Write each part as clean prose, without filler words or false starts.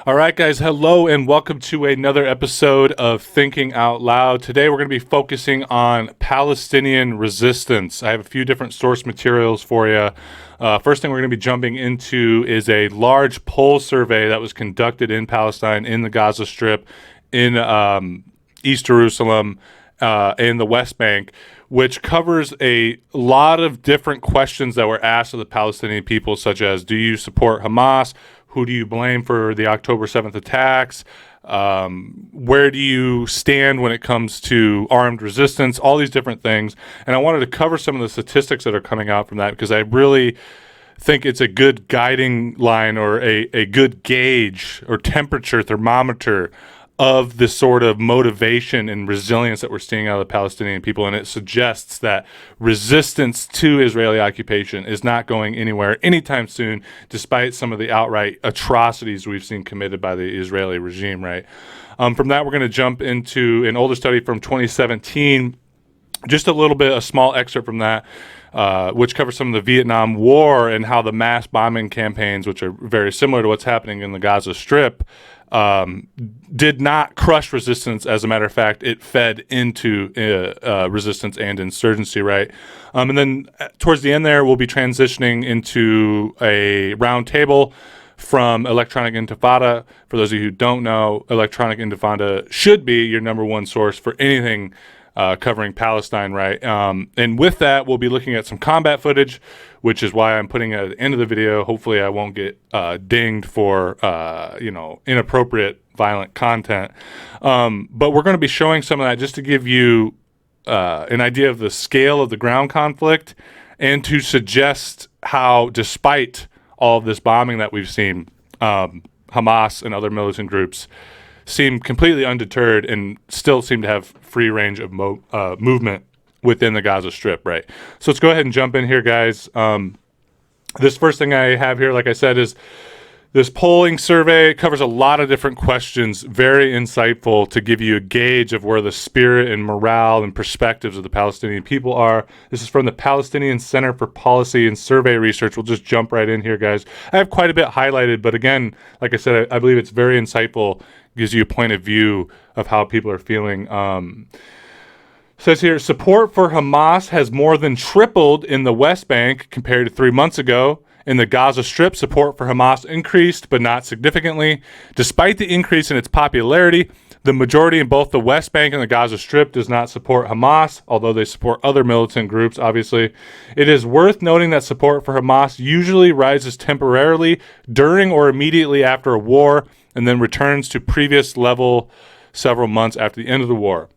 All right, guys, hello and welcome to another episode of Thinking Out Loud. Today we're going to be focusing on Palestinian resistance. I have a few different source materials for you. First thing we're going to be jumping into is a large poll survey that was conducted in Palestine, in the Gaza Strip, in East Jerusalem, in the West Bank, which covers a lot of different questions that were asked of the Palestinian people, such as, do you support Hamas? Who do you blame for the October 7th attacks? Where do you stand when it comes to armed resistance? All these different things. And I wanted to cover some of the statistics that are coming out from that because I really think it's a good guiding line or a good gauge or temperature thermometer of the sort of motivation and resilience that we're seeing out of the Palestinian people. And it suggests that resistance to Israeli occupation is not going anywhere anytime soon, despite some of the outright atrocities we've seen committed by the Israeli regime, right? From that, we're going to jump into an older study from 2017, just a small excerpt from that, which covers some of the Vietnam War and how the mass bombing campaigns, which are very similar to what's happening in the Gaza Strip, did not crush resistance. As a matter of fact, it fed into resistance and insurgency, right? And then towards the end there, we'll be transitioning into a roundtable from Electronic Intifada. For those of you who don't know, Electronic Intifada should be your number one source for anything covering Palestine, right? And with that, we'll be looking at some combat footage, which is why I'm putting it at the end of the video. Hopefully I won't get dinged for, inappropriate violent content. But we're going to be showing some of that just to give you an idea of the scale of the ground conflict and to suggest how, despite all of this bombing that we've seen, Hamas and other militant groups seem completely undeterred and still seem to have free range of movement within the Gaza Strip, right? So let's go ahead and jump in here, guys. This first thing I have here, like I said, is this polling survey. It covers a lot of different questions, very insightful to give you a gauge of where the spirit and morale and perspectives of the Palestinian people are. This is from the Palestinian Center for Policy and Survey Research. We'll just jump right in here, guys. I have quite a bit highlighted, but again, like I said, I believe it's very insightful, gives you a point of view of how people are feeling. Says here, support for Hamas has more than tripled in the West Bank compared to 3 months ago. In the Gaza Strip, support for Hamas increased, but not significantly. Despite the increase in its popularity, the majority in both the West Bank and the Gaza Strip does not support Hamas, although they support other militant groups, obviously. It is worth noting that support for Hamas usually rises temporarily during or immediately after a war and then returns to previous level several months after the end of the war.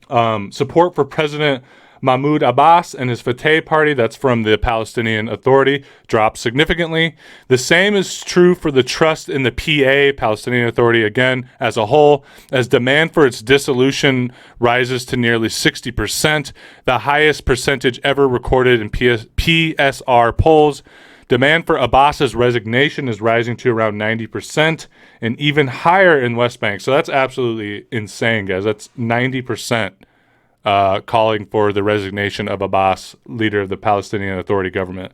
Support for President Mahmoud Abbas and his Fatah party, that's from the Palestinian Authority, dropped significantly. The same is true for the trust in the PA, Palestinian Authority, again, as a whole, as demand for its dissolution rises to nearly 60%, the highest percentage ever recorded in PSR polls. Demand for Abbas's resignation is rising to around 90% and even higher in West Bank. So that's absolutely insane, guys. That's 90%. Calling for the resignation of Abbas, leader of the Palestinian Authority government.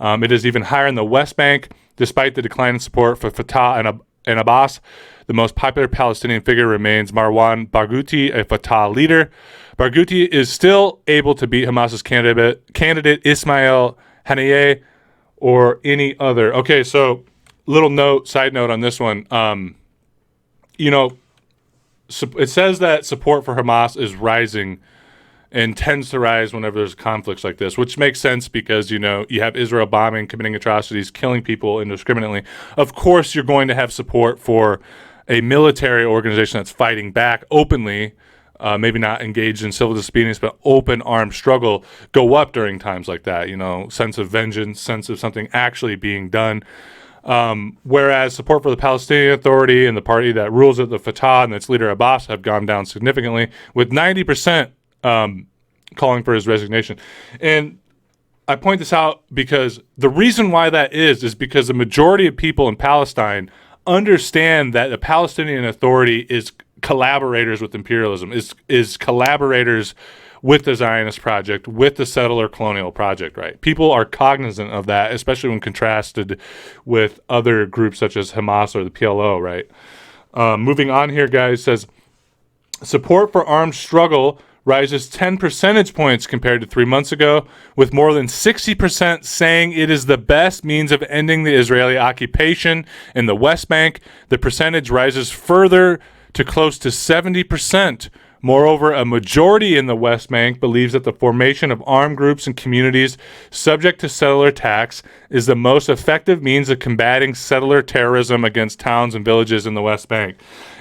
It is even higher in the West Bank, despite the decline in support for Fatah and Abbas. The most popular Palestinian figure remains Marwan Barghouti, a Fatah leader. Barghouti is still able to beat Hamas's candidate Ismail Haniyeh or any other. Okay, so side note on this one. It says that support for Hamas is rising and tends to rise whenever there's conflicts like this, which makes sense because, you have Israel bombing, committing atrocities, killing people indiscriminately. Of course, you're going to have support for a military organization that's fighting back openly, maybe not engaged in civil disobedience, but open armed struggle go up during times like that, sense of vengeance, sense of something actually being done. Whereas support for the Palestinian Authority and the party that rules it, the Fatah and its leader Abbas, have gone down significantly, with 90% calling for his resignation. And I point this out because the reason why that is because the majority of people in Palestine understand that the Palestinian Authority is collaborators with imperialism, is collaborators with the Zionist project, with the settler colonial project, right? People are cognizant of that, especially when contrasted with other groups such as Hamas or the PLO, right? Moving on here, guys, says support for armed struggle rises 10 percentage points compared to 3 months ago, with more than 60% saying it is the best means of ending the Israeli occupation in the West Bank. The percentage rises further to close to 70%. Moreover, a majority in the West Bank believes that the formation of armed groups and communities subject to settler attacks is the most effective means of combating settler terrorism against towns and villages in the West Bank.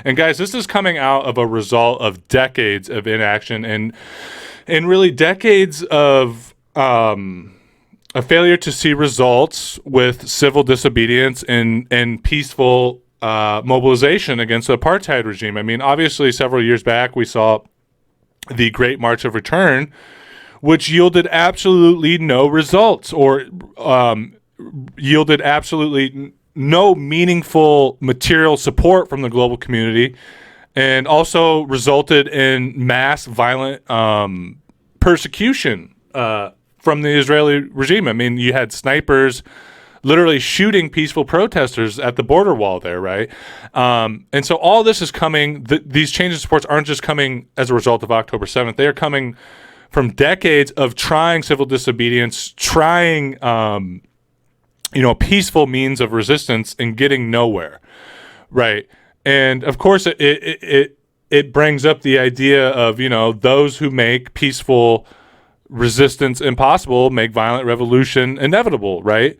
And guys, this is coming out of a result of decades of inaction and really decades of a failure to see results with civil disobedience and peaceful mobilization against the apartheid regime. I mean, obviously, several years back, we saw the Great March of Return, which yielded absolutely no results or yielded absolutely no meaningful material support from the global community, and also resulted in mass violent persecution from the Israeli regime. I mean, you had snipers literally shooting peaceful protesters at the border wall there, right? And so all this is coming, these changes in supports aren't just coming as a result of October 7th. They are coming from decades of trying civil disobedience, trying, peaceful means of resistance and getting nowhere, right? And of course, it brings up the idea of, those who make peaceful resistance impossible make violent revolution inevitable, right?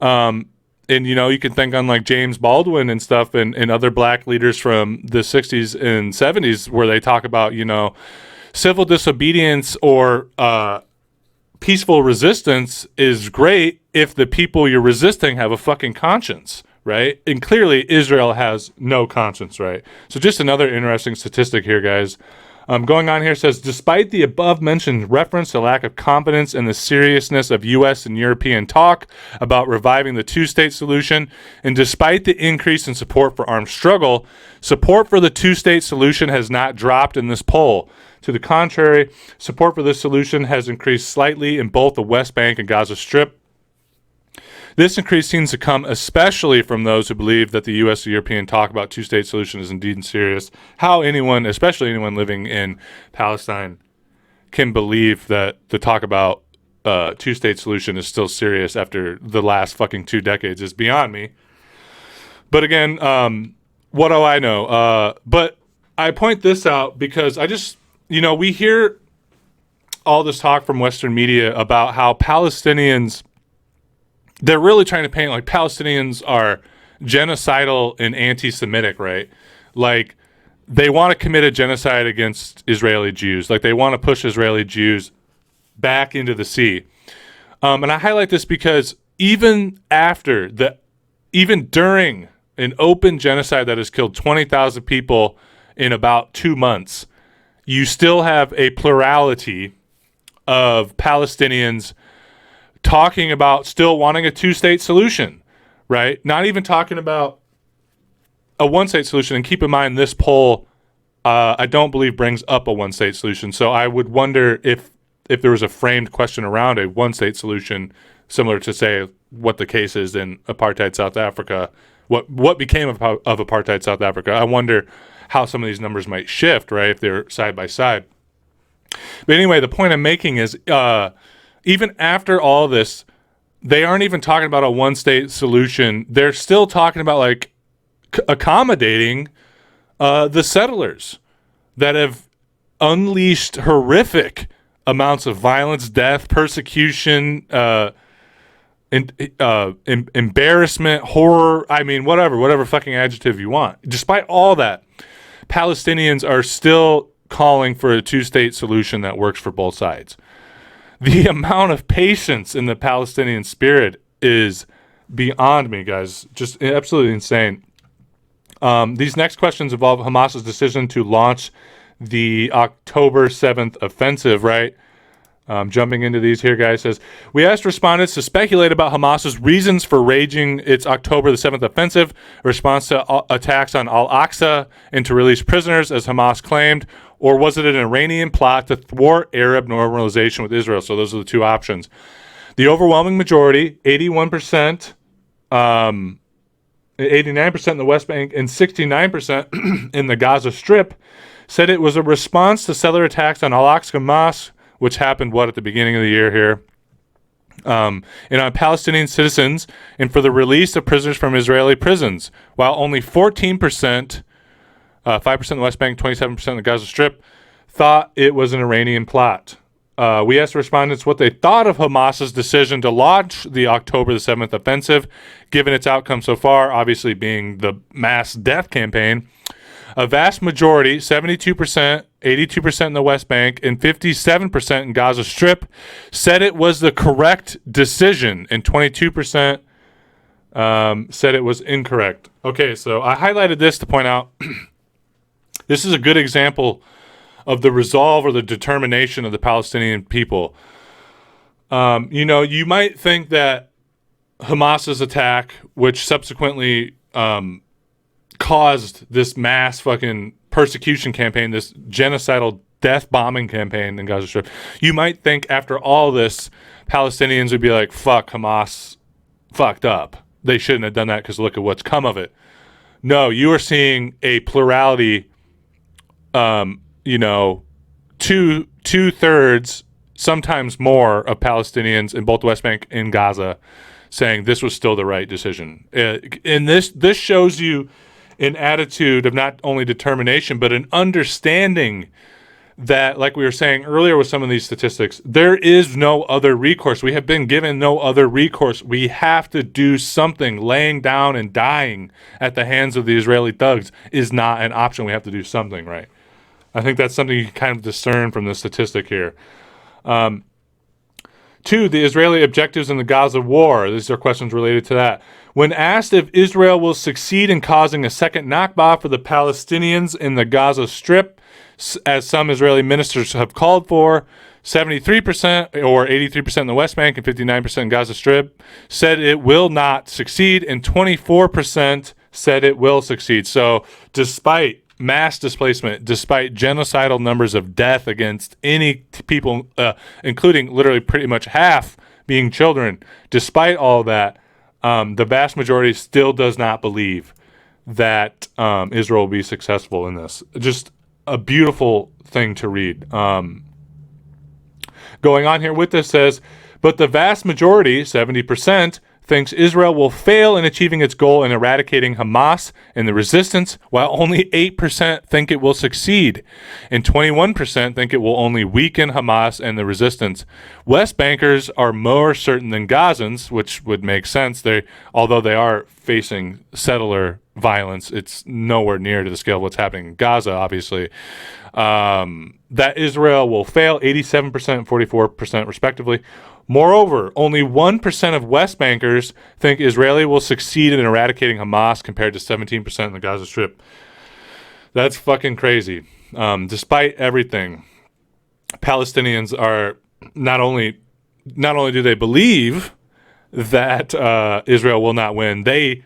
And, you can think on like James Baldwin and stuff and other black leaders from the 60s and 70s where they talk about, civil disobedience or peaceful resistance is great if the people you're resisting have a fucking conscience, right? And clearly Israel has no conscience, right? So just another interesting statistic here, guys. Going on here says, despite the above-mentioned reference to lack of confidence in the seriousness of U.S. and European talk about reviving the two-state solution, and despite the increase in support for armed struggle, support for the two-state solution has not dropped in this poll. To the contrary, support for this solution has increased slightly in both the West Bank and Gaza Strip. This increase seems to come especially from those who believe that the U.S. and European talk about two-state solution is indeed serious. How anyone, especially anyone living in Palestine, can believe that the talk about two-state solution is still serious after the last fucking 2 decades is beyond me. But again, what do I know? But I point this out because I just, we hear all this talk from Western media about how Palestinians, they're really trying to paint like Palestinians are genocidal and anti-Semitic, right? Like they want to commit a genocide against Israeli Jews. Like they want to push Israeli Jews back into the sea. And I highlight this because even during an open genocide that has killed 20,000 people in about 2 months, you still have a plurality of Palestinians talking about still wanting a two-state solution, right? Not even talking about a one-state solution. And keep in mind, this poll, I don't believe brings up a one-state solution. So I would wonder if there was a framed question around a one-state solution, similar to, say, what the case is in apartheid South Africa, what became of apartheid South Africa. I wonder how some of these numbers might shift, right, if they're side by side. But anyway, the point I'm making is, even after all this, they aren't even talking about a one-state solution. They're still talking about like accommodating the settlers that have unleashed horrific amounts of violence, death, persecution, embarrassment, horror. I mean, whatever fucking adjective you want. Despite all that, Palestinians are still calling for a two-state solution that works for both sides. The amount of patience in the Palestinian spirit is beyond me, guys. Just absolutely insane. These next questions involve Hamas's decision to launch the October 7th offensive, right? Jumping into these here, guys, says, we asked respondents to speculate about Hamas's reasons for raging its October the 7th offensive, a response to attacks on Al-Aqsa, and to release prisoners, as Hamas claimed, or was it an Iranian plot to thwart Arab normalization with Israel? So those are the two options. The overwhelming majority, 81%, 89% in the West Bank, and 69% in the Gaza Strip, said it was a response to settler attacks on Al-Aqsa Mosque, which happened, at the beginning of the year here, and on Palestinian citizens, and for the release of prisoners from Israeli prisons, while only 14%, 5% in the West Bank, 27% in the Gaza Strip, thought it was an Iranian plot. We asked respondents what they thought of Hamas's decision to launch the October the 7th offensive, given its outcome so far, obviously being the mass death campaign. A vast majority, 72%, 82% in the West Bank, and 57% in Gaza Strip, said it was the correct decision, and 22% said it was incorrect. Okay, so I highlighted this to point out this is a good example of the resolve or the determination of the Palestinian people. You might think that Hamas's attack, which subsequently caused this mass fucking persecution campaign, this genocidal death bombing campaign in Gaza Strip, you might think after all this, Palestinians would be like, fuck, Hamas fucked up. They shouldn't have done that because look at what's come of it. No, you are seeing a plurality, two-thirds, sometimes more, of Palestinians in both the West Bank and Gaza saying this was still the right decision. And this shows you an attitude of not only determination, but an understanding that, like we were saying earlier with some of these statistics, there is no other recourse. We have been given no other recourse. We have to do something. Laying down and dying at the hands of the Israeli thugs is not an option. We have to do something, right? I think that's something you can kind of discern from the statistic here. 2, the Israeli objectives in the Gaza war. These are questions related to that. When asked if Israel will succeed in causing a second Nakba for the Palestinians in the Gaza Strip, as some Israeli ministers have called for, 73% or 83% in the West Bank and 59% in Gaza Strip said it will not succeed, and 24% said it will succeed. So despite mass displacement, despite genocidal numbers of death against any people, including literally pretty much half being children, despite all that, the vast majority still does not believe that Israel will be successful in this. Just a beautiful thing to read. Going on here with this says, but the vast majority, 70%, thinks Israel will fail in achieving its goal in eradicating Hamas and the resistance, while only 8% think it will succeed, and 21% think it will only weaken Hamas and the resistance. West Bankers are more certain than Gazans, which would make sense. Although they are facing settler violence, it's nowhere near to the scale of what's happening in Gaza, obviously. That Israel will fail, 87% and 44% respectively. Moreover, only 1% of West Bankers think Israel will succeed in eradicating Hamas compared to 17% in the Gaza Strip. That's fucking crazy. Despite everything, Palestinians are not only do they believe that Israel will not win, they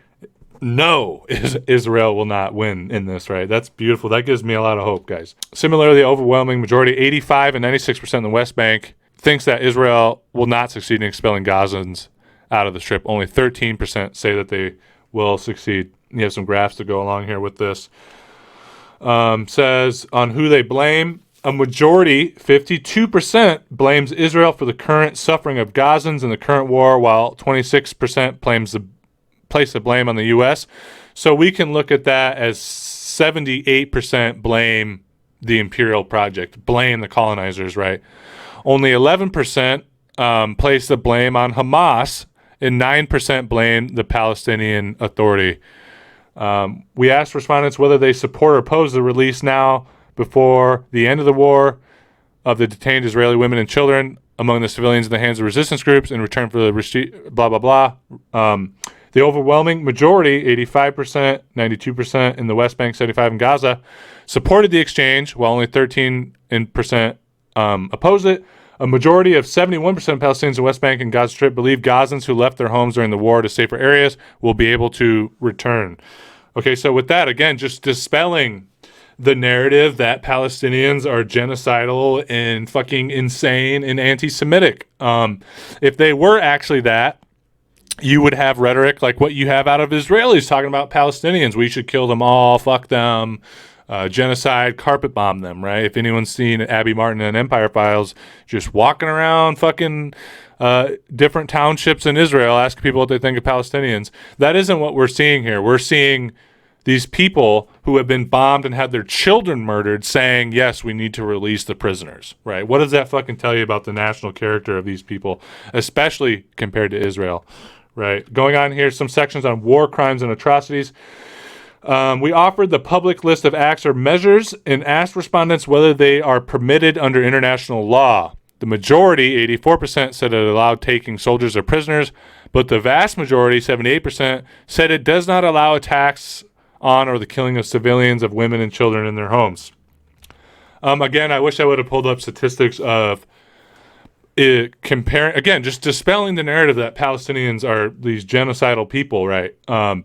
know Israel will not win in this, right? That's beautiful. That gives me a lot of hope, guys. Similarly, the overwhelming majority, 85 and 96% in the West Bank, thinks that Israel will not succeed in expelling Gazans out of the Strip. Only 13% say that they will succeed. You have some graphs to go along here with this. Says on who they blame. A majority, 52%, blames Israel for the current suffering of Gazans in the current war, while 26% place the blame on the U.S. So we can look at that as 78% blame the imperial project, blame the colonizers, right? Only 11% place the blame on Hamas, and 9% blame the Palestinian Authority. We asked respondents whether they support or oppose the release now before the end of the war of the detained Israeli women and children among the civilians in the hands of resistance groups in return for the blah, blah, blah. The overwhelming majority, 85%, 92% in the West Bank, 75% in Gaza, supported the exchange, while only 13% opposed it. A majority of 71% of Palestinians in the West Bank and Gaza Strip believe Gazans who left their homes during the war to safer areas will be able to return. Okay, so with that, again, just dispelling the narrative that Palestinians are genocidal and fucking insane and anti-Semitic. If they were actually that, you would have rhetoric like what you have out of Israelis talking about Palestinians. We should kill them all, fuck them, genocide, carpet bomb them, right? If anyone's seen Abby Martin and Empire Files, just walking around fucking different townships in Israel, asking people what they think of Palestinians. That isn't what we're seeing here. We're seeing these people who have been bombed and had their children murdered saying, yes, we need to release the prisoners, right? What does that fucking tell you about the national character of these people, especially compared to Israel, right? Going on here, some sections on war crimes and atrocities. We offered the public list of acts or measures and asked respondents whether they are permitted under international law. The majority, 84%, said it allowed taking soldiers or prisoners, but the vast majority, 78%, said it does not allow attacks on or the killing of civilians, of women and children in their homes. Again, I wish I would have pulled up statistics of it comparing, again, just dispelling the narrative that Palestinians are these genocidal people, right? I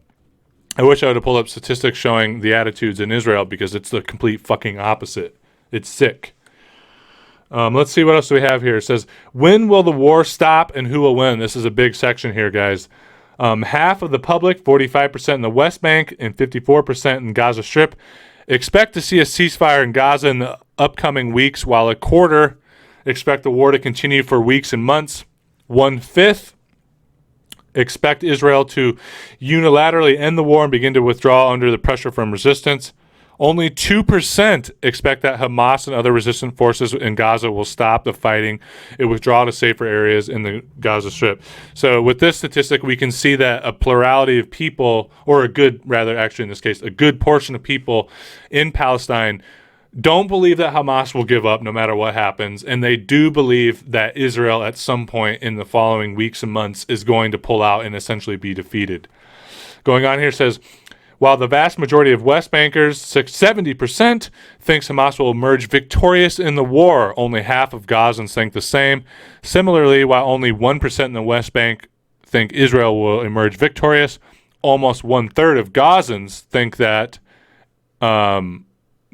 wish I would have pulled up statistics showing the attitudes in Israel, because it's the complete fucking opposite. It's sick. Let's see what else we have here. It says, when will the war stop and who will win? This is a big section here, guys. Half of the public, 45% in the West Bank and 54% in Gaza Strip, expect to see a ceasefire in Gaza in the upcoming weeks, while a quarter expect the war to continue for weeks and months. 1/5 expect Israel to unilaterally end the war and begin to withdraw under the pressure from resistance. Only 2% expect that Hamas and other resistant forces in Gaza will stop the fighting and withdraw to safer areas in the Gaza Strip. So with this statistic, we can see that a plurality of people, or a good portion of people in Palestine don't believe that Hamas will give up no matter what happens, and they do believe that Israel at some point in the following weeks and months is going to pull out and essentially be defeated. Going on here says, while the vast majority of West Bankers, 70%, thinks Hamas will emerge victorious in the war, only half of Gazans think the same. Similarly, while only 1% in the West Bank think Israel will emerge victorious, almost 1/3 of Gazans think that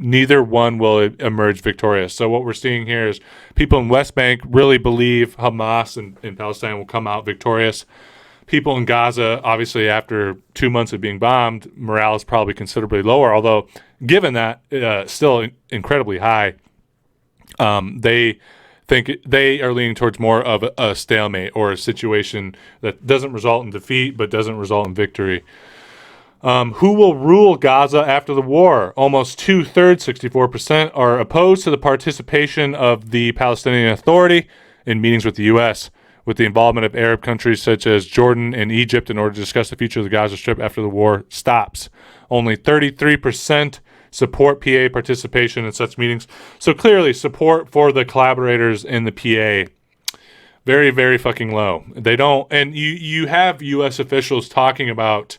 neither one will emerge victorious. So what we're seeing here is people in West Bank really believe Hamas and Palestine will come out victorious. People in Gaza, obviously, after 2 months of being bombed, morale is probably considerably lower, although given that, still incredibly high, they think they are leaning towards more of a stalemate, or a situation that doesn't result in defeat but doesn't result in victory. Who will rule Gaza after the war? Almost 2/3, 64%, are opposed to the participation of the Palestinian Authority in meetings with the U.S., with the involvement of Arab countries such as Jordan and Egypt in order to discuss the future of the Gaza Strip after the war stops. Only 33% support PA participation in such meetings. So clearly, support for the collaborators in the PA, very, very fucking low. They don't, and you have U.S. officials talking about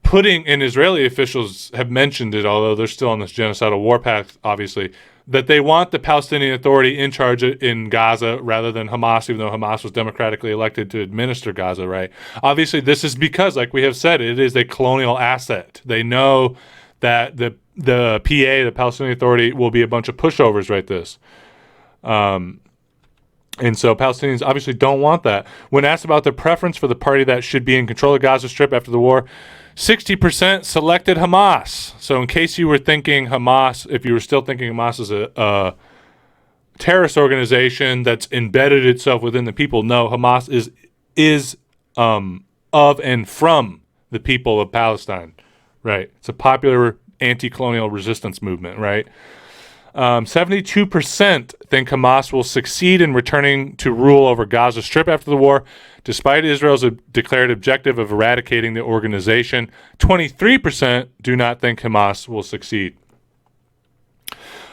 putting, and Israeli officials have mentioned it, although they're still on this genocidal war path, obviously, that they want the Palestinian Authority in charge in Gaza rather than Hamas, even though Hamas was democratically elected to administer Gaza, right? Obviously, this is because, like we have said, it is a colonial asset. They know that the PA, the Palestinian Authority, will be a bunch of pushovers right this. And so Palestinians obviously don't want that. When asked about their preference for the party that should be in control of Gaza Strip after the war, 60% selected Hamas. So in case you were thinking Hamas, if you were still thinking Hamas is a terrorist organization that's embedded itself within the people, no, Hamas is of and from the people of Palestine, right? It's a popular anti-colonial resistance movement, right? 72% think Hamas will succeed in returning to rule over Gaza Strip after the war, despite Israel's declared objective of eradicating the organization. 23% do not think Hamas will succeed.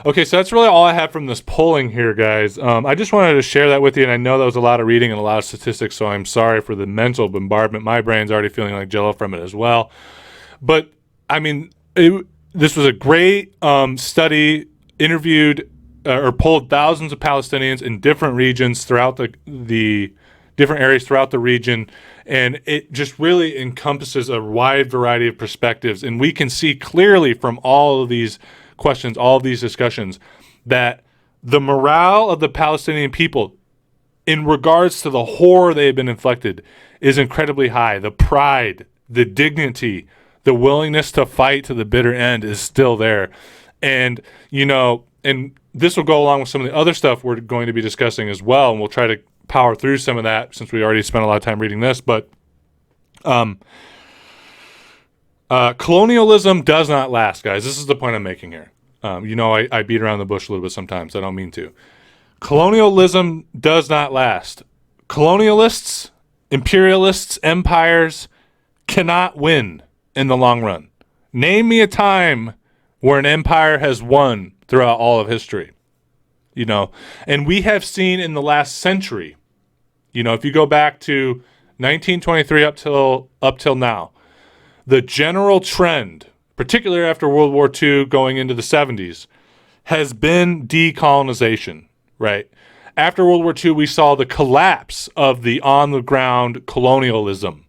Okay, so that's really all I have from this polling here, guys. I just wanted to share that with you, and I know that was a lot of reading and a lot of statistics, so I'm sorry for the mental bombardment. My brain's already feeling like jello from it as well. But, I mean, this was a great study. Interviewed or polled thousands of Palestinians in different regions throughout the different areas throughout the region. And it just really encompasses a wide variety of perspectives. And we can see clearly from all of these questions, all of these discussions, that the morale of the Palestinian people in regards to the horror they have been inflicted is incredibly high. The pride, the dignity, the willingness to fight to the bitter end is still there. And, and this will go along with some of the other stuff we're going to be discussing as well. And we'll try to power through some of that since we already spent a lot of time reading this. But colonialism does not last, guys. This is the point I'm making here. I beat around the bush a little bit sometimes. I don't mean to. Colonialism does not last. Colonialists, imperialists, empires cannot win in the long run. Name me a time where an empire has won throughout all of history. And we have seen in the last century, if you go back to 1923 up till now, the general trend, particularly after World War II going into the 70s, has been decolonization, right? After World War II, we saw the collapse of the on-the-ground colonialism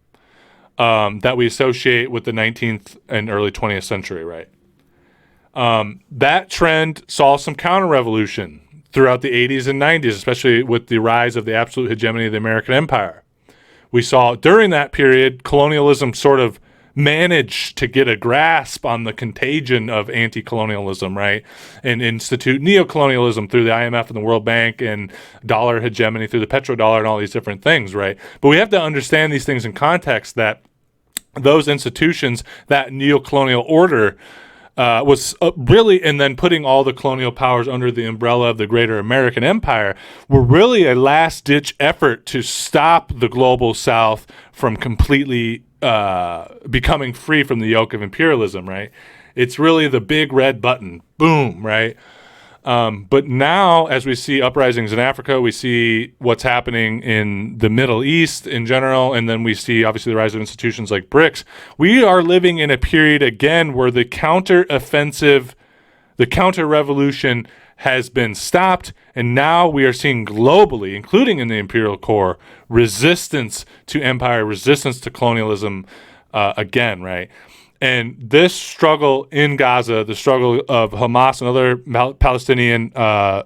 that we associate with the 19th and early 20th century, right? That trend saw some counter-revolution throughout the 80s and 90s, especially with the rise of the absolute hegemony of the American empire. We saw during that period, colonialism sort of managed to get a grasp on the contagion of anti-colonialism, right? And institute neocolonialism through the IMF and the World Bank and dollar hegemony through the petrodollar and all these different things, right? But we have to understand these things in context that those institutions, that neocolonial order, was really, and then putting all the colonial powers under the umbrella of the greater American empire, were really a last-ditch effort to stop the global South from completely becoming free from the yoke of imperialism, right? It's really the big red button, boom, right? But now, as we see uprisings in Africa, we see what's happening in the Middle East in general, and then we see, obviously, the rise of institutions like BRICS. We are living in a period, again, where the counter-offensive, the counter-revolution has been stopped, and now we are seeing globally, including in the imperial core, resistance to empire, resistance to colonialism again, right? And this struggle in Gaza, the struggle of Hamas and other Palestinian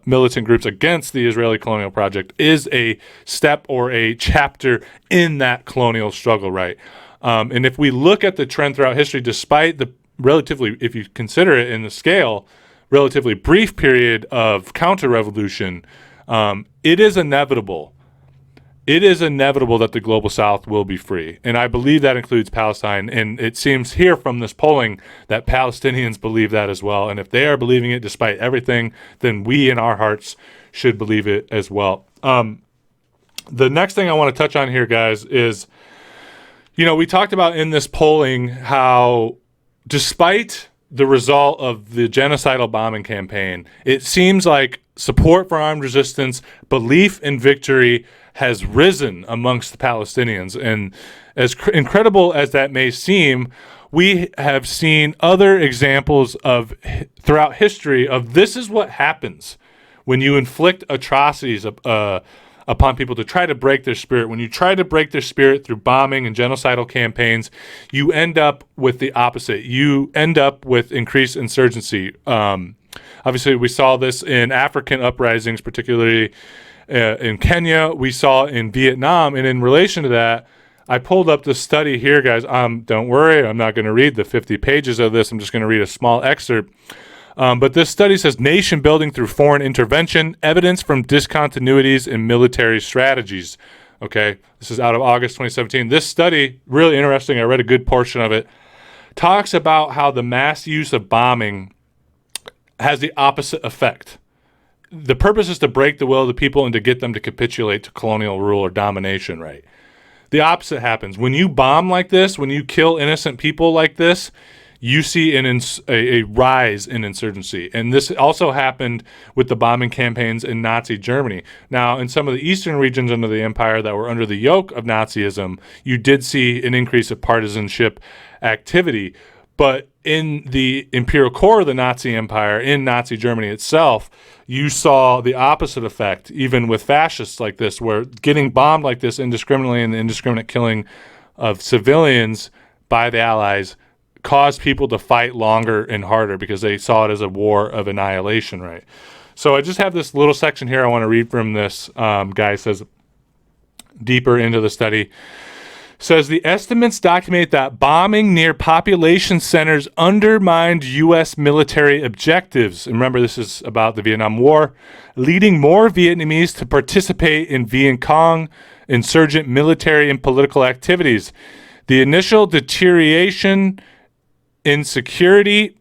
militant groups against the Israeli colonial project, is a step or a chapter in that colonial struggle, right? And if we look at the trend throughout history, despite the relatively, if you consider it in the scale, relatively brief period of counter-revolution, it is inevitable. It is inevitable that the global South will be free. And I believe that includes Palestine. And it seems here from this polling that Palestinians believe that as well. And if they are believing it despite everything, then we in our hearts should believe it as well. The next thing I want to touch on here, guys, is, we talked about in this polling how despite the result of the genocidal bombing campaign, it seems like support for armed resistance, belief in victory has risen amongst the Palestinians. And as incredible as that may seem, we have seen other examples of throughout history of this is what happens when you inflict atrocities upon people to try to break their spirit. When you try to break their spirit through bombing and genocidal campaigns, you end up with the opposite. You end up with increased insurgency. Obviously, we saw this in African uprisings, particularly in Kenya. We saw in Vietnam. And in relation to that, I pulled up this study here, guys. Don't worry, I'm not going to read the 50 pages of this. I'm just going to read a small excerpt. But this study says nation building through foreign intervention, evidence from discontinuities in military strategies. Okay, this is out of August 2017. This study, really interesting. I read a good portion of it. Talks about how the mass use of bombing has the opposite effect. The purpose is to break the will of the people and to get them to capitulate to colonial rule or domination, right? The opposite happens. When you bomb like this, when you kill innocent people like this, you see a rise in insurgency. And this also happened with the bombing campaigns in Nazi Germany. Now, in some of the eastern regions under the empire that were under the yoke of Nazism, you did see an increase of partisanship activity. But in the imperial core of the Nazi Empire, in Nazi Germany itself, you saw the opposite effect, even with fascists like this, where getting bombed like this indiscriminately and the indiscriminate killing of civilians by the Allies caused people to fight longer and harder because they saw it as a war of annihilation, right? So I just have this little section here I want to read from this guy. Says, deeper into the study, says the estimates document that bombing near population centers undermined U.S. military objectives. And remember, this is about the Vietnam War, leading more Vietnamese to participate in Viet Cong insurgent military and political activities. The initial deterioration in security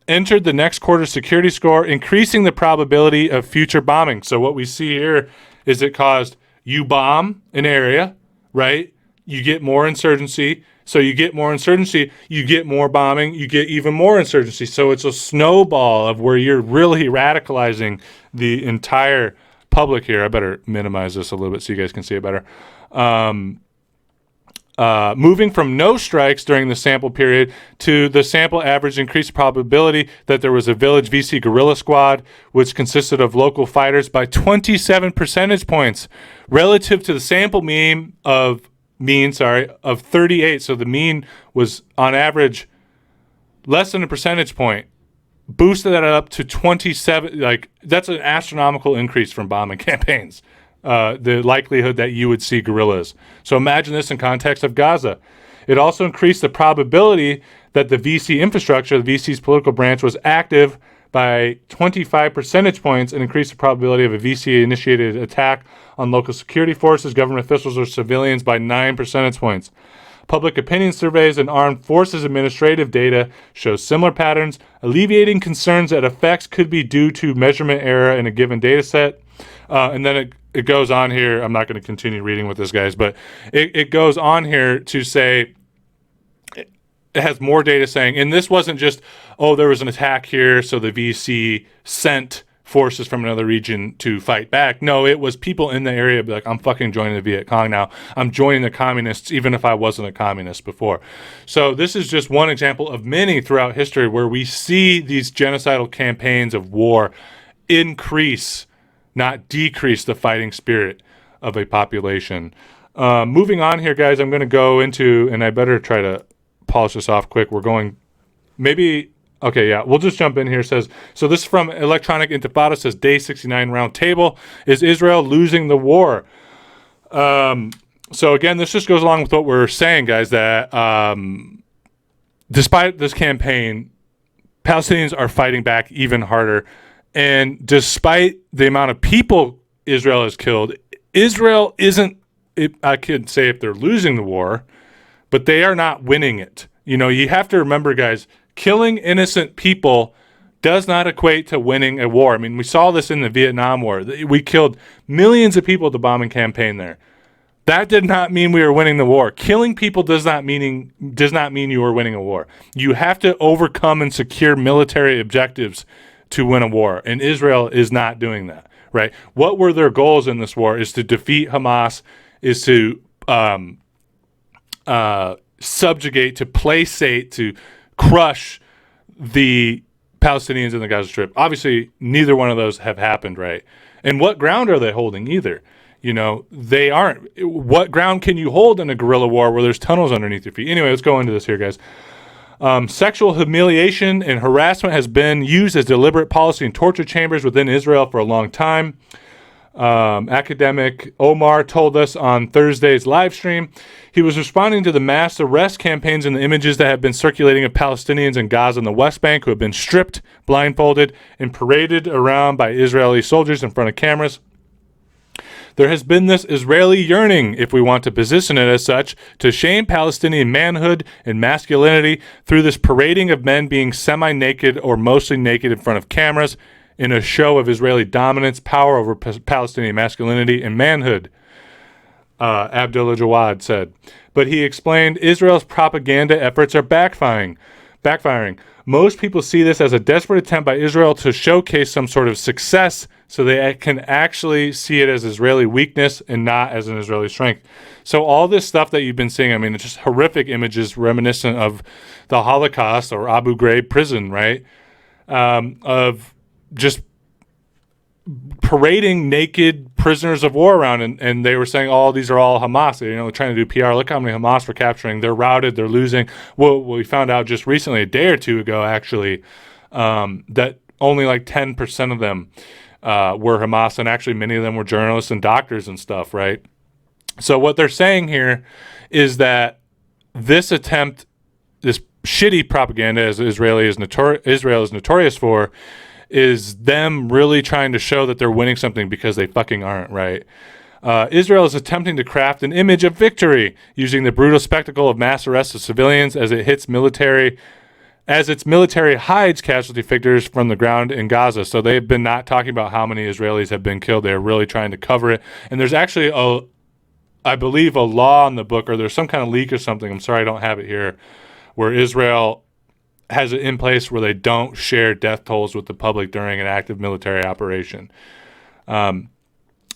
entered the next quarter's security score, increasing the probability of future bombing. So what we see here is it caused you bomb an area, right? You get more insurgency. So you get more insurgency, you get more bombing, you get even more insurgency. So it's a snowball of where you're really radicalizing the entire public here. I better minimize this a little bit so you guys can see it better. Moving from no strikes during the sample period to the sample average increased probability that there was a village VC guerrilla squad, which consisted of local fighters by 27 percentage points relative to the sample mean of 38. So the mean was on average less than a percentage point. Boosted that up to 27. Like, that's an astronomical increase from bombing campaigns. The likelihood that you would see guerrillas. So imagine this in context of Gaza. It also increased the probability that the VC infrastructure, the VC's political branch, was active by 25 percentage points and increased the probability of a VC-initiated attack on local security forces, government officials, or civilians by 9 percentage points. Public opinion surveys and armed forces administrative data show similar patterns, alleviating concerns that effects could be due to measurement error in a given data set. And then it goes on here. I'm not going to continue reading with this, guys, but it goes on here to say it has more data saying, and this wasn't just, oh, there was an attack here, so the VC sent forces from another region to fight back. No, it was people in the area be like, I'm fucking joining the Viet Cong now. I'm joining the communists, even if I wasn't a communist before. So this is just one example of many throughout history where we see these genocidal campaigns of war increase, not decrease, the fighting spirit of a population. Moving on here, guys, I'm going to go into, and I better try to polish this off quick. We're going, maybe, okay, yeah, we'll just jump in here. It says, so this is from Electronic Intifada, says day 69 roundtable. Is Israel losing the war? So again, this just goes along with what we're saying, guys, that despite this campaign, Palestinians are fighting back even harder. And despite the amount of people Israel has killed, Israel isn't, I could say if they're losing the war, but they are not winning it. You know, you have to remember, guys, killing innocent people does not equate to winning a war. I mean, we saw this in the Vietnam War. We killed millions of people at the bombing campaign there. That did not mean we were winning the war. Killing people does not mean you are winning a war. You have to overcome and secure military objectives to win a war, and Israel is not doing that, right? What were their goals in this war? Is to defeat Hamas, is to subjugate, to placate, to crush the Palestinians in the Gaza Strip. Obviously, neither one of those have happened, right? And what ground are they holding either? You know, they aren't. What ground can you hold in a guerrilla war where there's tunnels underneath your feet? Anyway, let's go into this here, guys. Sexual humiliation and harassment has been used as deliberate policy in torture chambers within Israel for a long time. Academic Omar told us on Thursday's live stream he was responding to the mass arrest campaigns and the images that have been circulating of Palestinians in Gaza and the West Bank who have been stripped, blindfolded, and paraded around by Israeli soldiers in front of cameras. There has been this Israeli yearning, if we want to position it as such, to shame Palestinian manhood and masculinity through this parading of men being semi-naked or mostly naked in front of cameras in a show of Israeli dominance, power over Palestinian masculinity and manhood, Abdullah Jawad said. But he explained Israel's propaganda efforts are backfiring. backfiring. Most people see this as a desperate attempt by Israel to showcase some sort of success so they can actually see it as Israeli weakness and not as an Israeli strength. So all this stuff that you've been seeing, I mean, it's just horrific images reminiscent of the Holocaust or Abu Ghraib prison, right? Of just parading naked prisoners of war around, and they were saying, oh, these are all Hamas, trying to do PR. Look how many Hamas we're capturing. They're routed, they're losing. Well, we found out just recently, a day or two ago, actually, that only like 10% of them were Hamas, and actually many of them were journalists and doctors and stuff, right? So what they're saying here is that this attempt, this shitty propaganda, as Israel is notorious for, is them really trying to show that they're winning something because they fucking aren't, right? Israel is attempting to craft an image of victory using the brutal spectacle of mass arrests of civilians as its military hides casualty figures from the ground in Gaza. So they've been not talking about how many Israelis have been killed. They're really trying to cover it. And there's actually I believe a law in the book, or there's some kind of leak or something, I'm sorry I don't have it here, where Israel has it in place where they don't share death tolls with the public during an active military operation.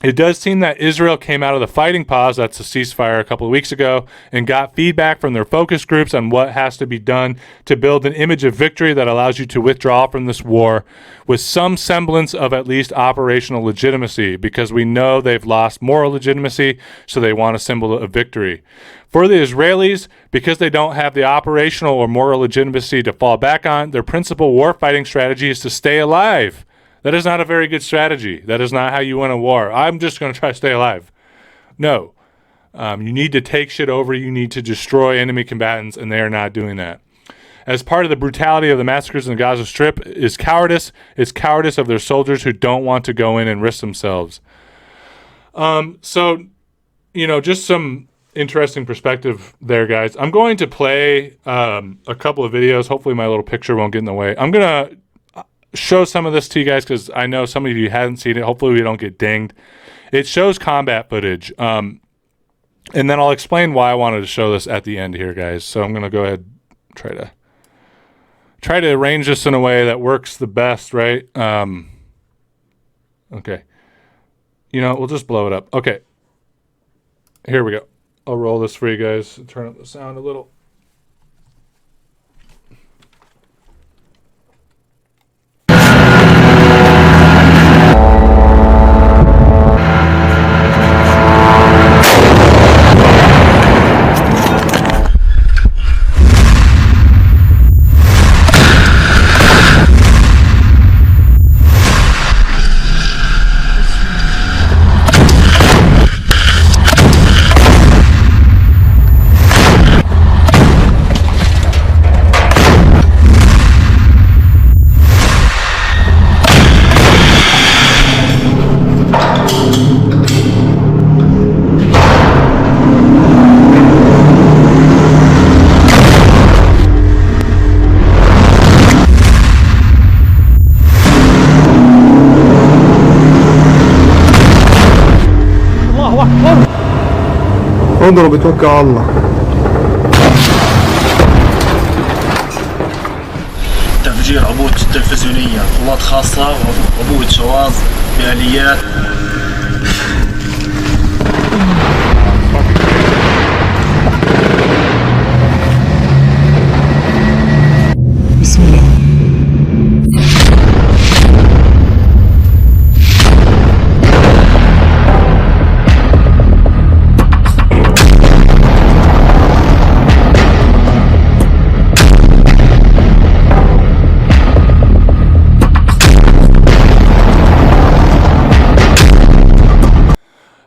It does seem that Israel came out of the fighting pause, that's a ceasefire a couple of weeks ago, and got feedback from their focus groups on what has to be done to build an image of victory that allows you to withdraw from this war with some semblance of at least operational legitimacy, because we know they've lost moral legitimacy, so they want a symbol of victory. For the Israelis, because they don't have the operational or moral legitimacy to fall back on, their principal warfighting strategy is to stay alive. That is not a very good strategy. That is not how you win a war. I'm just going to try to stay alive. No. You need to take shit over. You need to destroy enemy combatants, and they are not doing that. As part of the brutality of the massacres in the Gaza Strip is cowardice. It's cowardice of their soldiers who don't want to go in and risk themselves. So, just some interesting perspective there, guys. I'm going to play a couple of videos. Hopefully my little picture won't get in the way. I'm going to show some of this to you guys because I know some of you hadn't seen it. Hopefully we don't get dinged. It shows combat footage. And then I'll explain why I wanted to show this at the end here, guys. So I'm going to go ahead and try to arrange this in a way that works the best, right? Okay. We'll just blow it up. Okay. Here we go. I'll roll this for you guys. Turn up the sound a little. اضرب توكل على الله. تفجير عبوة تلفزيونية، قوات خاصة وعبوة شواظ بآليات. بسم الله.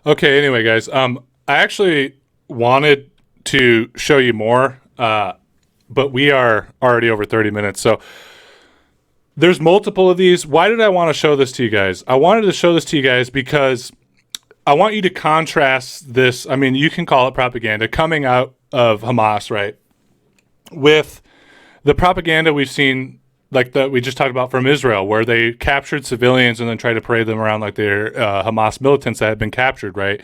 Okay, anyway, guys, I actually wanted to show you more, but we are already over 30 minutes, so there's multiple of these. Why did I want to show this to you guys? I wanted to show this to you guys because I want you to contrast this, I mean, you can call it propaganda, coming out of Hamas, right, with the propaganda we've seen, like that we just talked about from Israel, where they captured civilians and then tried to parade them around like they're Hamas militants that had been captured, right?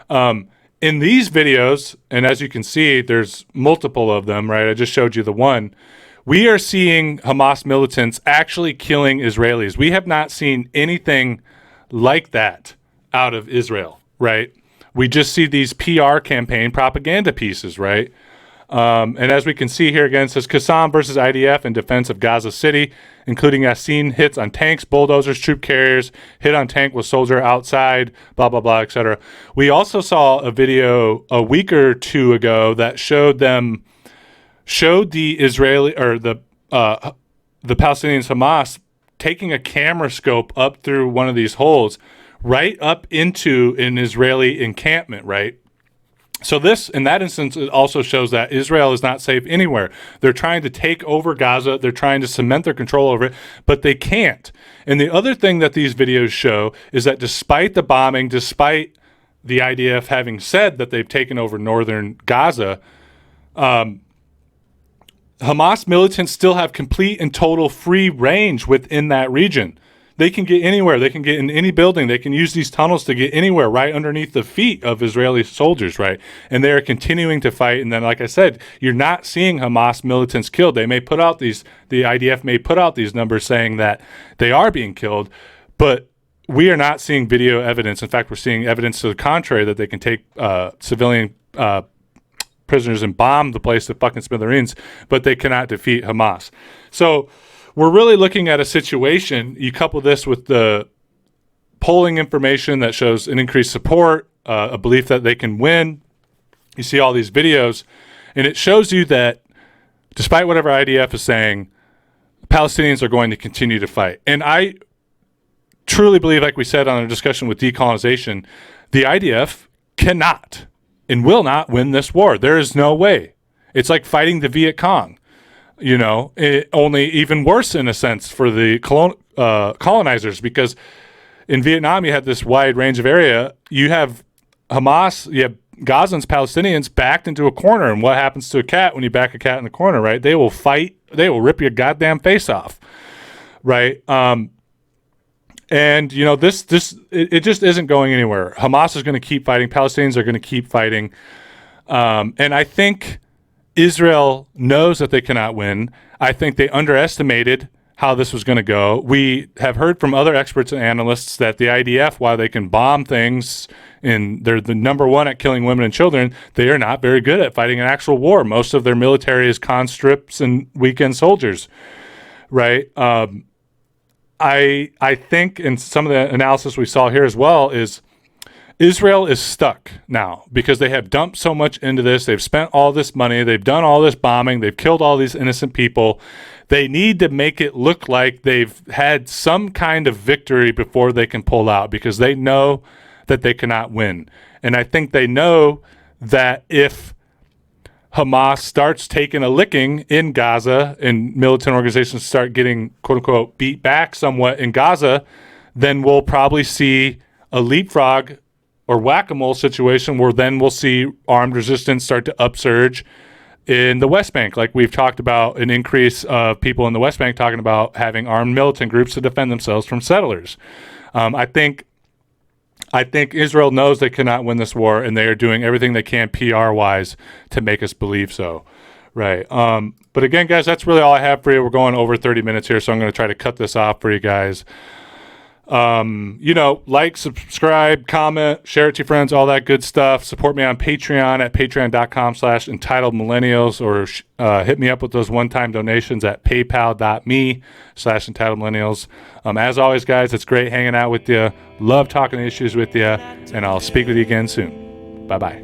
In these videos, and as you can see, there's multiple of them, right? I just showed you the one. we are seeing Hamas militants actually killing Israelis. We have not seen anything like that out of Israel, right? We just see these PR campaign propaganda pieces, right? And as we can see here again, it says Qassam versus IDF in defense of Gaza City, including Yassin hits on tanks, bulldozers, troop carriers, hit on tank with soldier outside, blah, blah, blah, etc. We also saw a video a week or two ago that showed the Israeli or the Palestinians Hamas taking a camera scope up through one of these holes right up into an Israeli encampment, right? So this, in that instance, it also shows that Israel is not safe anywhere. They're trying to take over Gaza. They're trying to cement their control over it, but they can't. And the other thing that these videos show is that despite the bombing, despite the IDF having said that they've taken over northern Gaza, Hamas militants still have complete and total free range within that region. They can get anywhere. They can get in any building. They can use these tunnels to get anywhere right underneath the feet of Israeli soldiers, right? And they are continuing to fight. And then, like I said, you're not seeing Hamas militants killed. They may put out the IDF may put out these numbers saying that they are being killed, but we are not seeing video evidence. In fact, we're seeing evidence to the contrary that they can take civilian prisoners and bomb the place to fucking smithereens, but they cannot defeat Hamas. So we're really looking at a situation. You couple this with the polling information that shows an increased support, a belief that they can win. You see all these videos, and it shows you that despite whatever IDF is saying, Palestinians are going to continue to fight. And I truly believe, like we said on our discussion with decolonization, the IDF cannot and will not win this war. There is no way. It's like fighting the Viet Cong. You know, only even worse in a sense for the colonizers, because in Vietnam you had this wide range of area. You have Hamas, you have Gazans, Palestinians backed into a corner. And what happens to a cat when you back a cat in the corner, right? They will fight. They will rip your goddamn face off, right? And, you know, it just isn't going anywhere. Hamas is going to keep fighting. Palestinians are going to keep fighting. And I think Israel knows that they cannot win. I think they underestimated how this was going to go. We have heard from other experts and analysts that the IDF, while they can bomb things and they're the number one at killing women and children, they are not very good at fighting an actual war. Most of their military is conscripts and weekend soldiers, right? I think, and some of the analysis we saw here as well, is Israel is stuck now because they have dumped so much into this. They've spent all this money. They've done all this bombing. They've killed all these innocent people. They need to make it look like they've had some kind of victory before they can pull out, because they know that they cannot win. And I think they know that if Hamas starts taking a licking in Gaza and militant organizations start getting, quote unquote, beat back somewhat in Gaza, then we'll probably see a leapfrog or whack-a-mole situation where then we'll see armed resistance start to upsurge in the West Bank. Like we've talked about, an increase of people in the West Bank talking about having armed militant groups to defend themselves from settlers. I think Israel knows they cannot win this war, and they are doing everything they can PR-wise to make us believe so. Right. But again, guys, that's really all I have for you. We're going over 30 minutes here, so I'm going to try to cut this off for you guys. You know, like, subscribe, comment, share it to your friends, all that good stuff. Support me on Patreon at patreon.com/entitledmillennials, or hit me up with those one-time donations at paypal.me/entitledmillennials. As always, guys, it's great hanging out with you. Love talking issues with you, and I'll speak with you again soon. Bye-bye.